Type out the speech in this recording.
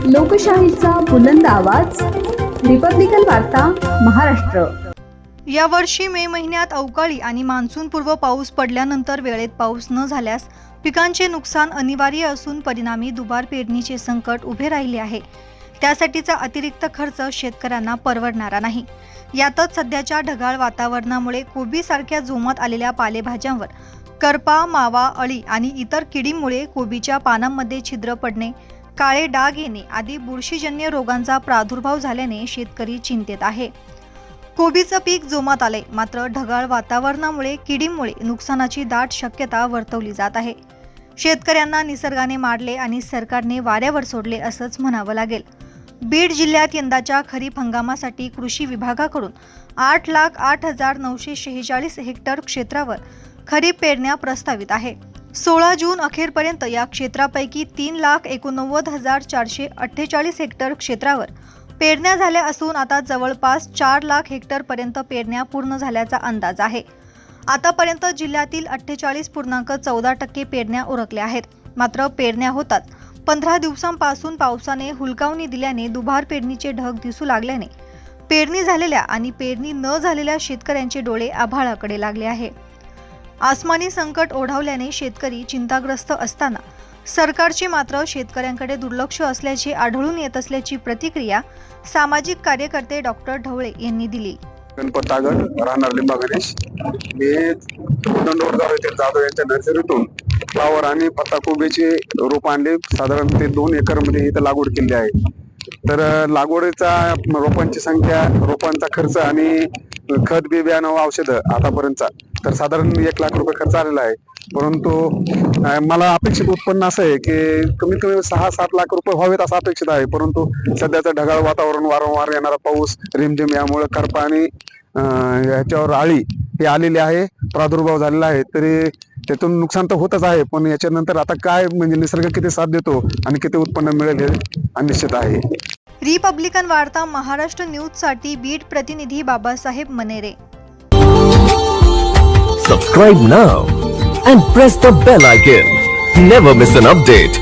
लोकशाहीचा बुलंद आवाज, रिपब्लिकन वार्ता महाराष्ट्र। यावर्षी मे महिन्यात अवकाळी आणि मान्सूनपूर्व पाऊस पडल्यानंतर वेळेत पाऊस न झाल्यास पिकांचे नुकसान अनिवार्य असून परिणामी दुबार पेरणीचे संकट उभे राहिले आहे। त्यासाठीचा अतिरिक्त खर्च शेतकऱ्यांना परवडणारा नाही। यातच सध्याच्या ढगाळ वातावरणामुळे कोबीसारख्या जोमात आलेल्या पालेभाज्यांवर करपा, मावा, अळी आणि इतर किडींमुळे कोबीच्या पानांमध्ये छिद्र पडणे, काळे डाग येणे आदी बुरशीजन्य रोगांचा प्रादुर्भाव झाल्याने शेतकरी चिंतेत आहे। कोबीचं पीक जोमात आले, मात्र ढगाळ वातावरणामुळे किडींमुळे नुकसानाची दाट शक्यता वर्तवली जात आहे। शेतकऱ्यांना निसर्गाने मारले आणि सरकारने वाऱ्यावर सोडले असंच म्हणावं लागेल। बीड जिल्ह्यात यंदाच्या खरीप हंगामासाठी कृषी विभागाकडून 8,08,946 हेक्टर क्षेत्रावर खरीप पेरण्या प्रस्तावित आहे। 16 जून अखेरपर्यंत या क्षेत्रापैकी 3,89,448 हेक्टर क्षेत्रावर पेरण्या झाल्या असून आता जवळपास 4 लाख हेक्टर पर्यंत पेरण्या पूर्ण झाल्याचा अंदाज आहे। आतापर्यंत जिल्ह्यातील 48.14% पेरण्या उरकल्या आहेत। मात्र पेरण्या होतात 15 दिवसांपासून पावसाने हुलकावणी दिल्याने दुबार पेरणीचे ढग दिसू लागल्याने पेरणी झालेल्या आणि पेरणी न झालेल्या शेतकऱ्यांचे डोळे आभाळाकडे लागले आहे। आसमानी संकट ओढावल्याने शेतकरी चिंताग्रस्त असताना सरकारचे मात्र शेतकऱ्यांकडे दुर्लक्ष असल्याचे आढळून येत असल्याची प्रतिक्रिया सामाजिक कार्यकर्ते डॉक्टर ढवळे यांनी दिली। गणपत तागड, राहणार लिंबा गणेश। मी दंडोर जाधव यांच्या नर्सरीतून फ्लावर आणि पत्ताकोबीचे रोप आणले। साधारण ते 2 एकरमध्ये इथं लागवड केली आहे। तर लागवडीचा रोपांची संख्या, रोपांचा खर्च आणि खत, बी बियाणं, औषधं आतापर्यंतचा तर साधारण 1 लाख रुपये खर्च आलेला आहे। परंतु मला अपेक्षित उत्पन्न असं आहे की कमीत कमी 6-7 लाख रुपये व्हावेत असं अपेक्षित आहे। परंतु सध्याचं ढगाळ वातावरण, वारंवार येणारा पाऊस, रिमझिम यामुळे करपा आणि याच्यावर अळी हे आलेली आहे, प्रादुर्भाव झालेला आहे। तरी त्यातून नुकसान तर होतच आहे, पण याच्यानंतर आता काय म्हणजे निसर्ग किती साथ देतो आणि किती उत्पन्न मिळेल हे अनिश्चित आहे। रिपब्लिकन वार्ता महाराष्ट्र न्यूजसाठी बीड प्रतिनिधी Babasaheb Manere. Subscribe now and press the bell icon. Never miss an update.